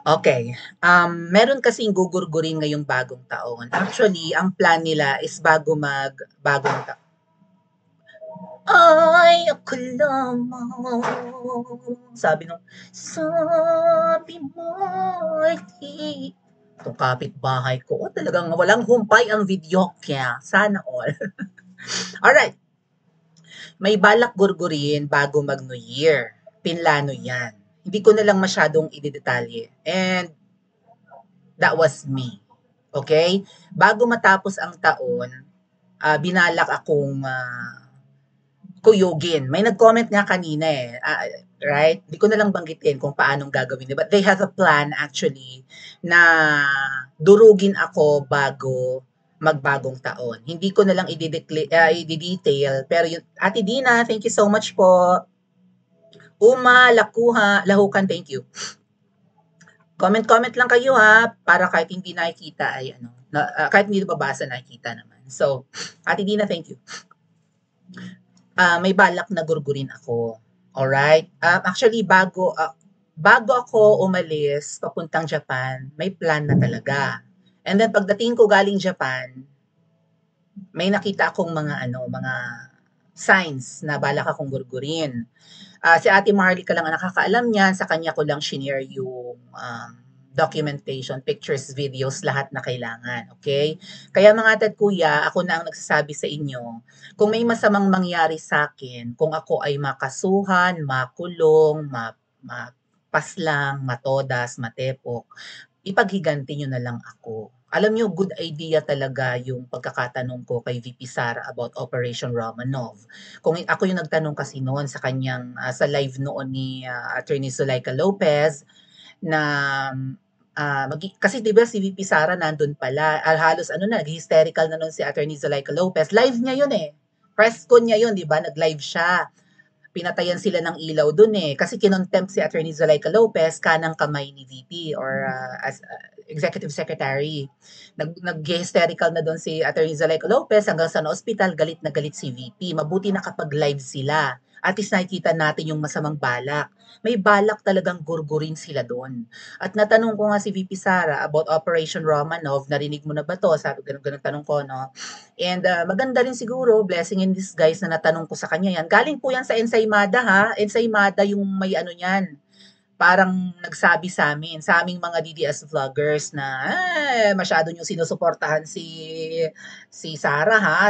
Okay. Meron kasing gugurgurin ngayong bagong taon. Actually, ang plan nila is bagong taon. Ay, ako lamang. Sabi mo, di. Itong kapitbahay ko, talagang walang humpay ang video kaya. Sana all. Alright, may balak gurgurin bago mag-New Year. Pinlano yan. Hindi ko na lang masyadong idedetalye. And that was me. Okay? Bago matapos ang taon, binalak akong kuyugin. May nag-comment nga kanina right? Hindi ko na lang banggitin kung paanong gagawin. But they have a plan actually na durugin ako bago magbagong taon. Hindi ko na lang i-detail. Pero yun, Ate Dina, thank you so much po. Uma, Lahukan, thank you. Comment lang kayo ha, para kahit hindi nakikita ay kahit hindi mabasa nakikita naman. So, Ate Dina, thank you. May balak na gurgurin ako. Alright? Actually, bago ako umalis papuntang Japan, may plan na talaga. And then pagdating ko galing Japan, may nakita akong mga signs na balak akong gurgurin. Si Ate Marley ka lang ang nakakaalam niyan, sa kanya ko lang shinare yung documentation, pictures, videos, lahat na kailangan. Okay? Kaya mga tat kuya, ako na ang nagsasabi sa inyo, kung may masamang mangyari sa akin, kung ako ay makasuhan, makulong, mapaslang, matodas, matepok, ipaghiganti nyo na lang ako. Alam nyo, good idea talaga yung pagkakatanong ko kay VP Sara about Operation Romanov. Kung ako yung nagtanong kasi noon sa kanyang, sa live noon ni Attorney Zuleika Lopez, na kasi 'di ba si VP Sara nandun pala, halos nag-hysterical na nun si Attorney Zuleika Lopez. Live niya yun eh. Press con niya yun, 'di ba? Nag-live siya. Pinatayan sila ng ilaw dun eh. Kasi kinontempt si Attorney Zuleika Lopez, kanang kamay ni VP or as Executive Secretary. Nag-hysterical na doon si Attorney Zuleika Lopez hanggang sa ospital, galit na galit si VP. Mabuti na kapag live sila. At least nakikita natin yung masamang balak. May balak talagang gurgurin sila doon. At natanong ko nga si VP Sara about Operation Romanov, narinig mo na ba to? Sabi, ganun tanong ko, no? And maganda rin siguro, blessing in disguise na natanong ko sa kanya yan. Galing po yan sa Ensaymada ha. Ensaymada yung may niyan. Parang nagsabi sa aming mga DDS vloggers na masyado nyo sinusuportahan si Sarah ha,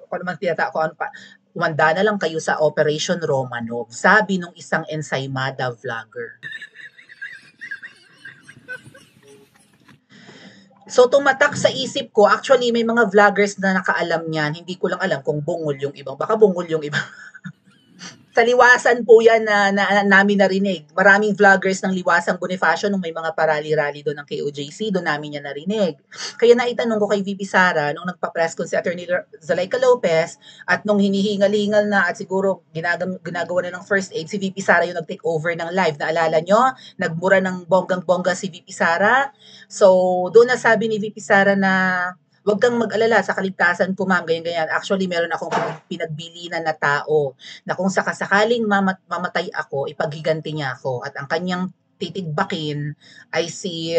kung naman tinata ko ano pa, umanda na lang kayo sa Operation Romanov. Sabi nung isang Ensaymada vlogger. So tumatak sa isip ko, actually may mga vloggers na nakaalam niyan, hindi ko lang alam kung bungol yung ibang, baka bungol yung ibang. Sa Liwasan po yan namin narinig. Maraming vloggers ng Liwasang Bonifacio nung may mga parali-rally doon ng KOJC, doon namin yan narinig. Kaya naitanong ko kay VP Sara nung nagpa-press con si Attorney Zuleika Lopez at nung hinihingal-hingal na at siguro ginagawa na ng first aid, si VP Sara yung nag-take over ng live. Naalala nyo? Nagmura ng bonggang-bongga si VP Sara. So, doon nasabi ni VP Sara na huwag kang mag-alala sa kaligtasan ko, ma'am, ganyan-ganyan. Actually, meron akong pinagbilinan na tao na kung sakasakaling mamatay ako, ipaghiganti niya ako. At ang kanyang titigbakin ay si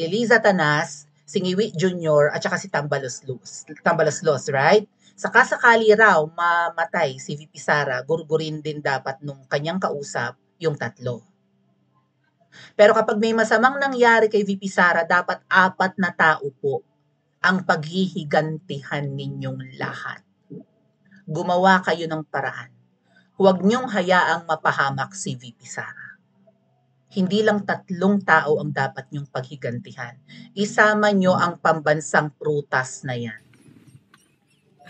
Liza Tanas, si Ngiwi Jr., at saka si Tambaloslos, right? Sakasakali raw mamatay si VP Sara, gurgurin din dapat nung kanyang kausap yung tatlo. Pero kapag may masamang nangyari kay VP Sara, dapat 4 na tao po ang paghihigantihan ninyong lahat. Gumawa kayo ng paraan. Huwag niyong hayaang mapahamak si VP Sara. Hindi lang 3 tao ang dapat niyong paghigantihan. Isama niyo ang pambansang prutas na yan.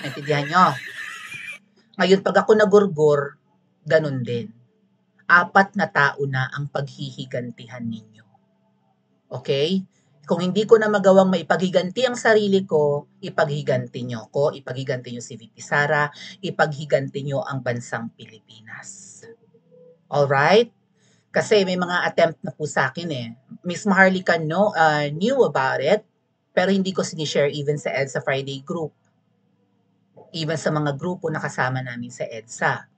Naintindihan niyo? Ngayon, pag ako nagurgur, ganun din. 4 na tao na ang paghihigantihan ninyo. Okay? Kung hindi ko na magawang maipaghiganti ang sarili ko, ipaghiganti nyo ko, ipaghiganti nyo si VP Sara, ipaghiganti nyo ang bansang Pilipinas. Alright? Kasi may mga attempt na po sa akin eh. Miss Maharlika knew about it, pero hindi ko sinishare even sa EDSA Friday group. Even sa mga grupo na kasama namin sa EDSA.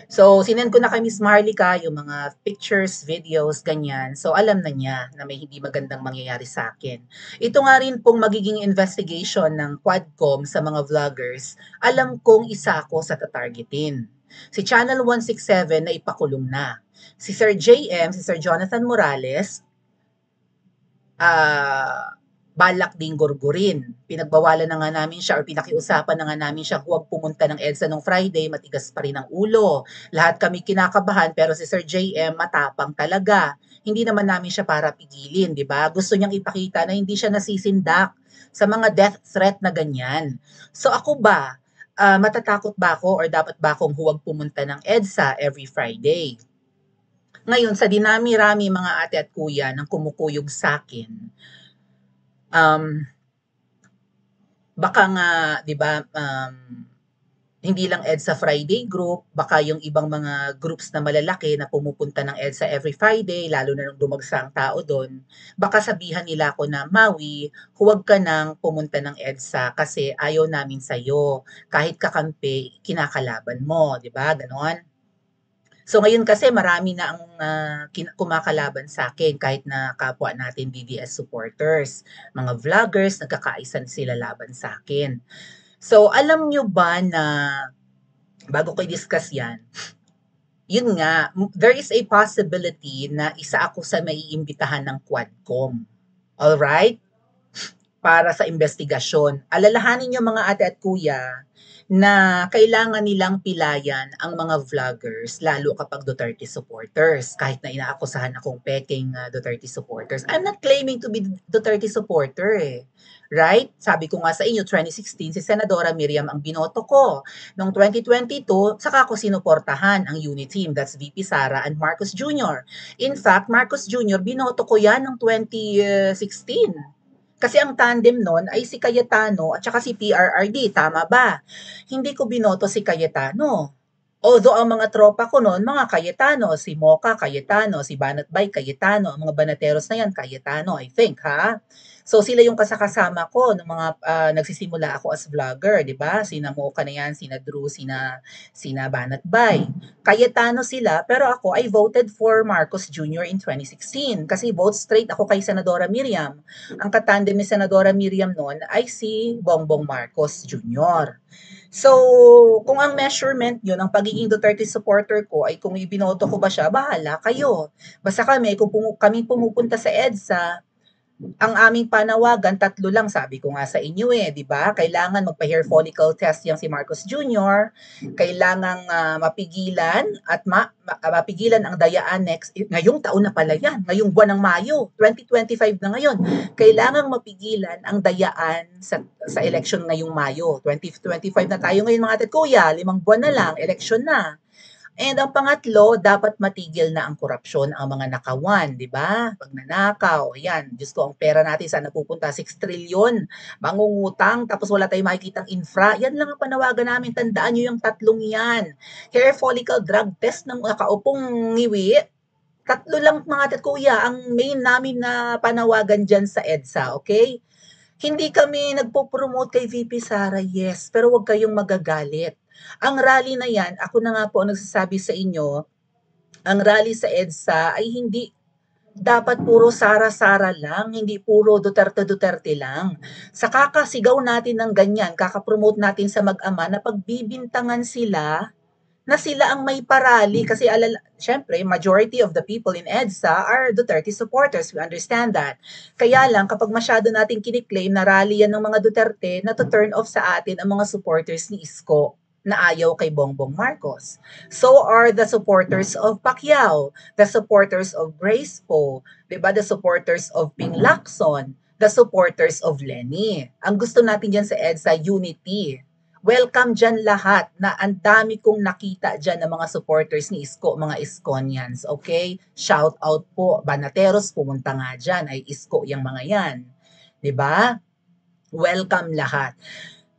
So, sinend ko na kay Miss Maharlika yung mga pictures, videos, ganyan. So, alam na niya na may hindi magandang mangyayari sa akin. Ito nga rin pong magiging investigation ng Quadcom sa mga vloggers. Alam kong isa ako sa tatargetin. Si Channel 167 na ipakulong na. Si Sir JM, si Sir Jonathan Morales, balak ding gurgurin. Pinagbawalan na nga namin siya or pinakiusapan na nga namin siya huwag pumunta ng EDSA nung Friday, matigas pa rin ang ulo. Lahat kami kinakabahan pero si Sir JM matapang talaga. Hindi naman namin siya para pigilin, di ba? Gusto niyang ipakita na hindi siya nasisindak sa mga death threat na ganyan. So ako ba, matatakot ba ako or dapat ba akong huwag pumunta ng EDSA every Friday? Ngayon, sa dinami-rami mga ate at kuya nang kumukuyog sa akin, baka nga, 'di ba, hindi lang EDSA Friday group, baka yung ibang mga groups na malalaki na pumupunta ng EDSA every Friday, lalo na nung dumagsa ang tao doon, baka sabihan nila ako na, Maui, huwag ka nang pumunta ng EDSA kasi ayaw namin sa'yo. Kahit kakampi, kinakalaban mo, di ba? Ganon. So ngayon kasi marami na ang kumakalaban sa akin kahit na kapwa natin DDS supporters. Mga vloggers, nagkakaisa sila laban sa akin. So alam nyo ba na bago ko i-discuss yan, yun nga, there is a possibility na isa ako sa maiimbitahan ng Quadcom. Alright? Para sa investigasyon. Alalahanin nyo mga ate at kuya na kailangan nilang pilayan ang mga vloggers, lalo kapag Duterte supporters. Kahit na inaakusahan akong peking Duterte supporters. I'm not claiming to be Duterte supporter eh. Right? Sabi ko nga sa inyo, 2016, si Senadora Miriam ang binoto ko. Noong 2022, saka ko sinuportahan ang unit team. That's VP Sara and Marcos Jr. In fact, Marcos Jr., binoto ko yan noong 2016. Kasi ang tandem nun ay si Cayetano at saka si PRRD, tama ba? Hindi ko binoto si Cayetano. Although ang mga tropa ko noon, mga Cayetano, si Mocha Cayetano, si Banat Bay Cayetano, ang mga banateros na yan, Cayetano, I think, ha? So sila yung kasakasama ko ng mga nagsisimula ako as vlogger, 'di ba? Sina Mocha na yan, sina Drew, sina Banat Bay. Cayetano sila, pero ako I voted for Marcos Jr. in 2016 kasi vote straight ako kay Senadora Miriam. Ang katandem ni Senadora Miriam noon ay si Bongbong Marcos Jr. So, kung ang measurement yun, ang pagiging Duterte supporter ko ay kung ibinoto ko ba siya, bahala kayo. Basta kami, kung kami pumupunta sa EDSA, ang aming panawagan, 3 lang, sabi ko nga sa inyo di ba? Kailangan magpa-hair follicle test yang si Marcos Jr., kailangang mapigilan at mapigilan ang dayaan ngayong taon na pala yan, ngayong buwan ng Mayo, 2025 na ngayon. Kailangang mapigilan ang dayaan sa election ngayong Mayo. 2025 na tayo ngayon mga ate kuya, 5 buwan na lang, election na. And ang pangatlo, dapat matigil na ang korupsyon, ang mga nakawan, di ba? Pag nanakaw, yan, Diyos ko, ang pera natin saan napupunta? 6 trilyon, mangungutang, tapos wala tayong makikitang infra. Yan lang ang panawagan namin, tandaan nyo yung 3 yan. Hair follicle drug test ng nakaupong ngiwi, 3 lang mga tat kuya, ang main namin na panawagan dyan sa EDSA, okay? Hindi kami nagpo-promote kay VP Sara, yes, pero huwag kayong magagalit. Ang rally na yan, ako na nga po ang nagsasabi sa inyo, ang rally sa EDSA ay hindi dapat puro Sara-Sara lang, hindi puro Duterte-Duterte lang. Sa kakasigaw natin ng ganyan, kakapromote natin sa mag-ama na pagbibintangan sila na sila ang may parali kasi syempre, majority of the people in EDSA are Duterte supporters. We understand that. Kaya lang, kapag masyado natin kiniklaim na rally yan ng mga Duterte, na to turn off sa atin ang mga supporters ni Isko na ayaw kay Bongbong Marcos. So are the supporters of Pacquiao, the supporters of Grace Poe, diba? The supporters of Ping Lacson, the supporters of Lenny. Ang gusto natin dyan sa EDSA, unity. Welcome dyan lahat na ang dami kong nakita dyan ng mga supporters ni Isko, mga Iskonians. Okay? Shout out po. Banateros, pumunta nga dyan. Ay Isko yung mga yan. 'Di ba? Welcome lahat.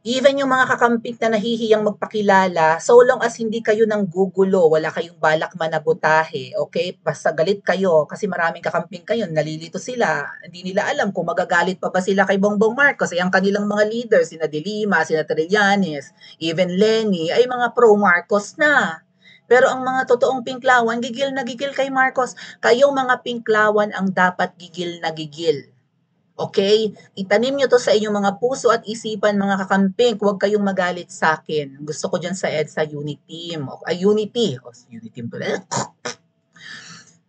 Even yung mga kakamping na nahihiyang magpakilala, so long as hindi kayo nang gugulo, wala kayong balak manabutahe, okay? Basta galit kayo kasi maraming kakamping kayo, nalilito sila, hindi nila alam kung magagalit pa ba sila kay Bongbong Marcos. Ang kanilang mga leaders, sina De Lima, sina Trillanes, even Lenny, ay mga pro-Marcos na. Pero ang mga totoong pinklawan, gigil na gigil kay Marcos. Kayong mga pinklawan ang dapat gigil na gigil. Okay? Itanim nyo to sa inyong mga puso at isipan, mga kakamping. Huwag kayong magalit sa akin. Gusto ko dyan sa EDSA Unity Team. Unity. Unity Team pala.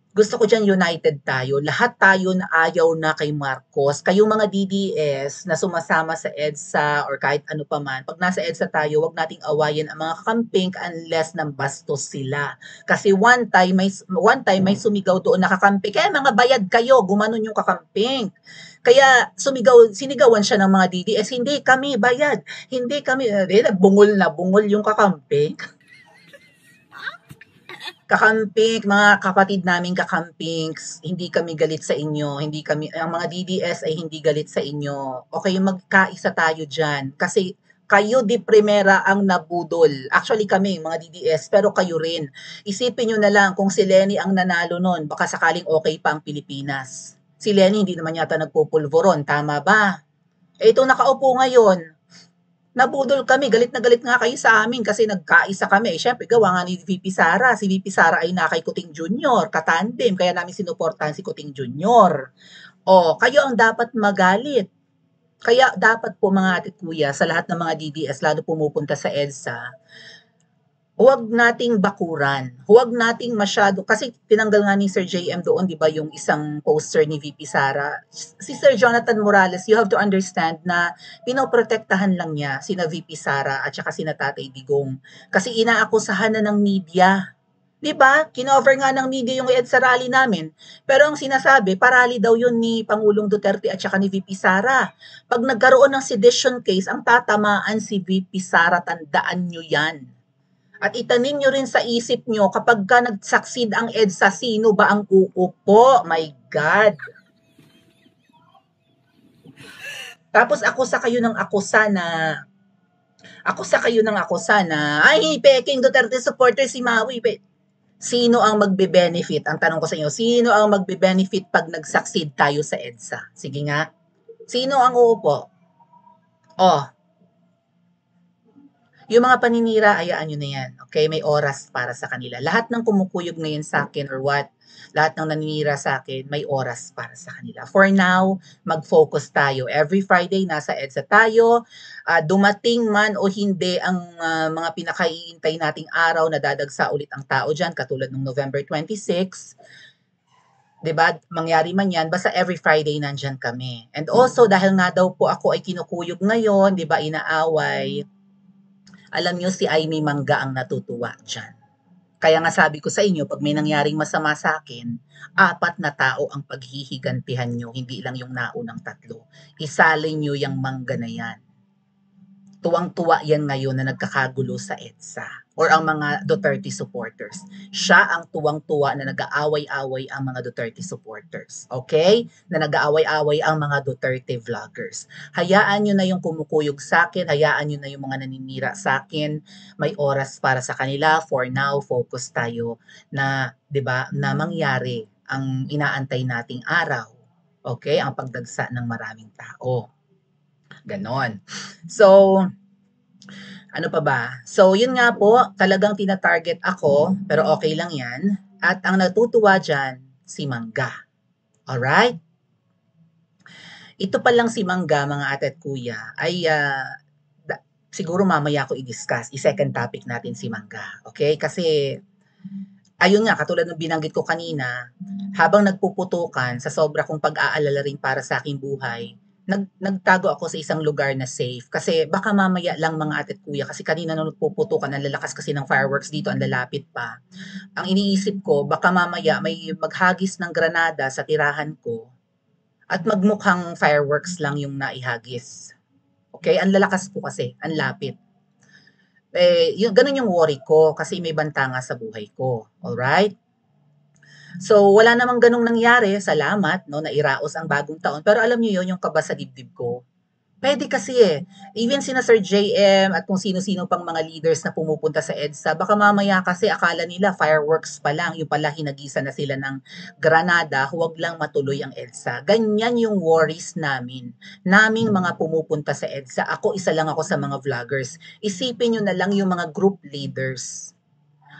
Gusto ko dyan united tayo. Lahat tayo na ayaw na kay Marcos. Kayong mga DDS na sumasama sa EDSA or kahit ano pa man, pag nasa EDSA tayo, wag nating awayin ang mga kakamping unless nang bastos sila. Kasi one time may sumigaw doon na kakamping. Kaya mga bayad kayo, gumanon yung kakamping. Kaya sinigawan siya ng mga DDS, hindi kami bayad. Hindi kami, bungol na bungol yung kakamping. Kakamping, mga kapatid naming kakampings, hindi kami galit sa inyo, ang mga DDS ay hindi galit sa inyo. Okay, magkaisa tayo dyan. Kasi kayo di primera ang nabudol. Actually kami, mga DDS, pero kayo rin. Isipin nyo na lang kung si Lenny ang nanalo nun, baka sakaling okay pa ang Pilipinas. Si Lenny hindi naman yata nagpupulvoron, tama ba? Itong nakaupo ngayon, nabudol kami, galit na galit nga kayo sa amin kasi nagkaisa kami. Siyempre, gawa nga ni VP Sara. Si VP Sara ay na kay Kuting Junior, katandem, kaya namin sinuportahan si Kuting Junior. O, kayo ang dapat magalit. Kaya dapat po mga ate kuya, sa lahat ng mga DDS, lalo pumupunta sa EDSA, huwag nating bakuran. Huwag nating masyado, kasi tinanggal nga ni Sir JM doon, di ba, yung isang poster ni VP Sara. Si Sir Jonathan Morales, you have to understand na pinoprotektahan lang niya sina VP Sara at saka sina Tatay Digong. Kasi inaakusahan na ng media. Di ba? Kinover nga ng media yung EDSA rally namin. Pero ang sinasabi, parali daw yun ni Pangulong Duterte at saka ni VP Sara. Pag nagkaroon ng sedition case, ang tatamaan si VP Sara, tandaan nyo yan. At itanim nyo rin sa isip nyo, kapag ka nag-succeed ang EDSA, sino ba ang uupo? My God! Tapos akusa kayo ng akusa na, ay, peking Duterte supporter si Maui. Sino ang magbe-benefit? Ang tanong ko sa inyo, sino ang magbe-benefit pag nag-succeed tayo sa EDSA? Sige nga. Sino ang uupo? Oh, yung mga paninira, hayaan nyo na yan. Okay? May oras para sa kanila. Lahat ng kumukuyog ngayon sa akin or what, lahat ng naninira sa akin, may oras para sa kanila. For now, mag-focus tayo. Every Friday, nasa EDSA tayo. Dumating man o hindi ang mga pinakaiintay nating araw na dadagsa ulit ang tao dyan, katulad ng November 26, 'di ba? Mangyari man 'yan, basta every Friday nandyan kami. And also dahil nga daw po ako ay kinukuyog ngayon, 'di ba, inaaway. Alam niyo si Aimee Mangga ang natutuwa diyan. Kaya nga sabi ko sa inyo, pag may nangyaring masama sa akin, 4 na tao ang paghihigantihan nyo, hindi lang yung naunang 3. Isalin nyo yung Mangga na yan. Tuwang-tuwa yan ngayon na nagkakagulo sa EDSA or ang mga Duterte supporters. Siya ang tuwang-tuwa na nag-aaway-away ang mga Duterte supporters. Okay? Na nag-aaway-away ang mga Duterte vloggers. Hayaan nyo na yung kumukuyog sa akin, hayaan nyo na yung mga naninira sa akin. May oras para sa kanila. For now, focus tayo na, 'di ba, na mangyari ang inaantay nating araw. Okay? Ang pagdagsa ng maraming tao. Ganon. So, ano pa ba? So, yun nga po, talagang tina-target ako, pero okay lang yan. At ang natutuwa dyan, si Mangga. Alright? Ito pa lang si Mangga, mga ate at kuya, ay siguro mamaya ko i-discuss. I-second topic natin si Mangga. Okay? Kasi, ayun nga, katulad ng binanggit ko kanina, habang nagpuputukan sa sobra kong pag-aalala rin para sa aking buhay, nagtago ako sa isang lugar na safe. Kasi baka mamaya lang mga ate at kuya, kasi kanina nung nagpuputukan, ang lalakas kasi ng fireworks dito, ang lalapit pa. Ang iniisip ko, baka mamaya may maghagis ng granada sa tirahan ko at magmukhang fireworks lang yung naihagis. Okay? Ang lalakas po kasi, ang lapit. Ganun yung worry ko kasi may banta nga sa buhay ko. Alright? So, wala namang ganong nangyari. Salamat, no, nairaos ang bagong taon. Pero alam niyo yon, yung kaba sa dibdib ko. Pwede kasi even sina Sir JM at kung sino-sino pang mga leaders na pumupunta sa EDSA, baka mamaya kasi akala nila fireworks pa lang, yung pala hinagisa na sila ng granada, huwag lang matuloy ang EDSA. Ganyan yung worries naming mga pumupunta sa EDSA. Ako, isa lang ako sa mga vloggers. Isipin nyo na lang yung mga group leaders,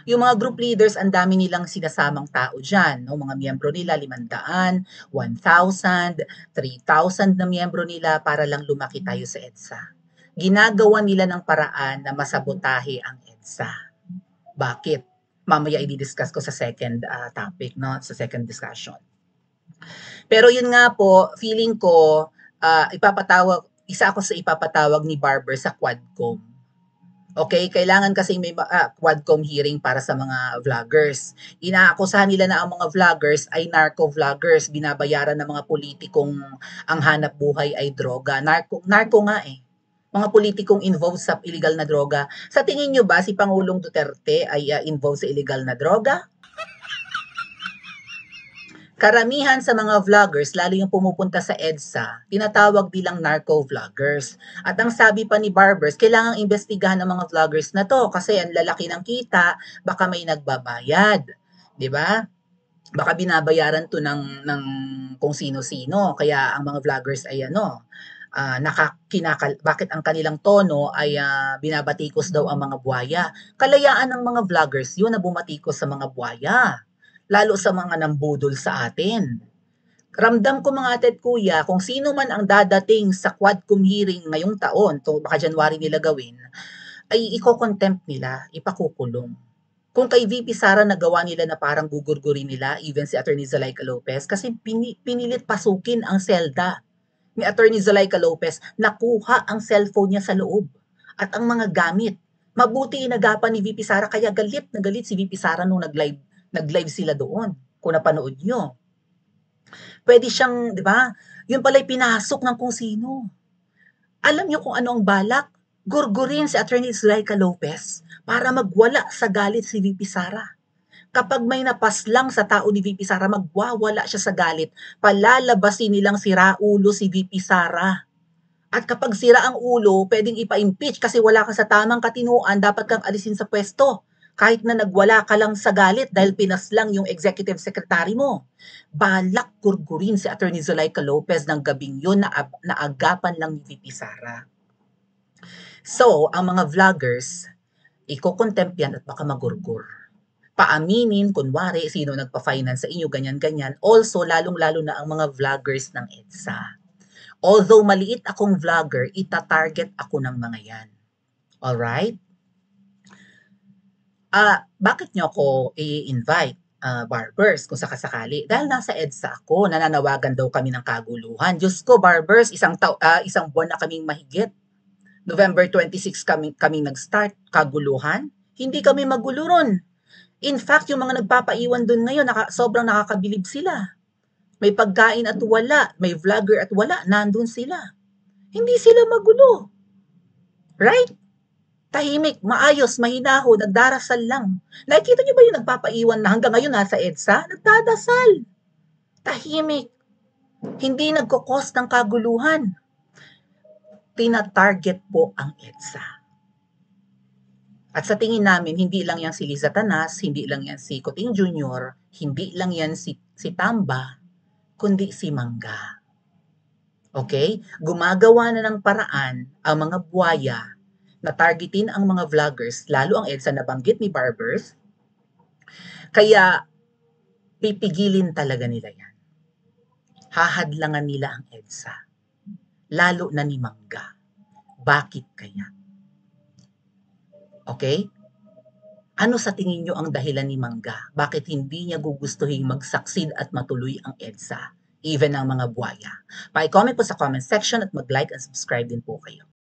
Yung mga group leaders, ang dami nilang sinasamang tao dyan. No? Mga miyembro nila, 500, 1,000, 3,000 na miyembro nila para lang lumaki tayo sa EDSA. Ginagawa nila ng paraan na masabotahe ang EDSA. Bakit? Mamaya i-discuss ko sa second topic, no? Sa second discussion. Pero yun nga po, feeling ko, isa ako sa ipapatawag ni Barber sa Quadcom. Okay, kailangan kasi may Quadcom hearing para sa mga vloggers. Inaakusahan nila na ang mga vloggers ay narco-vloggers, binabayaran ng mga politikong ang hanap buhay ay droga. Narco nga eh. Mga politikong involved sa illegal na droga. Sa tingin nyo ba si Pangulong Duterte ay involved sa illegal na droga? Karamihan sa mga vloggers, lalo yung pumupunta sa EDSA, tinatawag nilang narco-vloggers. At ang sabi pa ni Barbers, kailangang imbestigahan ng mga vloggers na to kasi ang lalaki ng kita, baka may nagbabayad. 'Di ba? Baka binabayaran to ng kung sino-sino. Kaya ang mga vloggers ay bakit ang kanilang tono ay binabatikos daw ang mga buhaya. Kalayaan ng mga vloggers yun na bumatikos sa mga buhaya. Lalo sa mga nambudol sa atin. Ramdam ko mga ate at kuya, kung sino man ang dadating sa Quadcom hearing ngayong taon, to baka January nila gawin, ay iko-contempt nila, ipakukulong. Kung kay VP Sara nagawa nila na parang gugurgurin nila, even si Attorney Zalaika Lopez, kasi pinilit pasukin ang selda ni Attorney Zalaika Lopez, nakuha ang cellphone niya sa loob at ang mga gamit. Mabuti inagapan ni VP Sara, kaya galit na galit si VP Sara nung nag-live sila doon. Kung napanood nyo. Pwede siyang, di ba? Yun pala'y pinasok ng kung sino. Alam nyo kung ano ang balak? Gurgurin si Attorney Zulaika Lopez para magwala sa galit si VP Sara. Kapag may napaslang sa tao ni VP Sara, magwawala siya sa galit. Palalabasin nilang sira ulo si VP Sara. At kapag sira ang ulo, pwedeng ipa-impeach kasi wala ka sa tamang katinuan, dapat kang alisin sa pwesto. Kahit na nagwala ka lang sa galit dahil pinaslang yung executive secretary mo. Balak gurgurin si Attorney Zulaika Lopez ng gabing yun na agapan lang ni VP Sara. So, ang mga vloggers, iko-contempt yan at baka magurgur. Paaminin, kunwari, sino nagpa-finance sa inyo, ganyan-ganyan. Also, lalong-lalo na ang mga vloggers ng EDSA. Although maliit akong vlogger, ita-target ako ng mga yan. Alright? Bakit nyo ako i-invite, Barbers, kung sakasakali? Dahil nasa EDSA ako, nananawagan daw kami ng kaguluhan. Diyos ko, Barbers, isang buwan na kaming mahigit. November 26 kaming nag-start, kaguluhan. Hindi kami magulo ron. In fact, yung mga nagpapaiwan doon ngayon, sobrang nakakabilib sila. May pagkain at wala, may vlogger at wala, nandun sila. Hindi sila magulo. Right? Tahimik, maayos, mahinaho, nagdarasal lang. Nakikita niyo ba yung nagpapaiwan na hanggang ngayon nasa EDSA? Nagdadasal. Tahimik. Hindi nagkukos ng kaguluhan. Tina-target po ang EDSA. At sa tingin namin, hindi lang yan si Liza Tanas, hindi lang yan si Kuting Jr., hindi lang yan si Tamba, kundi si Mangga. Okay? Gumagawa na ng paraan ang mga buhaya na targetin ang mga vloggers, lalo ang EDSA na banggit ni Barbers. Kaya, pipigilin talaga nila yan. Hahadlangan nila ang EDSA. Lalo na ni Mangga. Bakit kaya? Okay? Ano sa tingin nyo ang dahilan ni Mangga? Bakit hindi niya gugustuhin mag-succeed at matuloy ang EDSA? Even ang mga buhaya. Pa-comment po sa comment section at mag-like and subscribe din po kayo.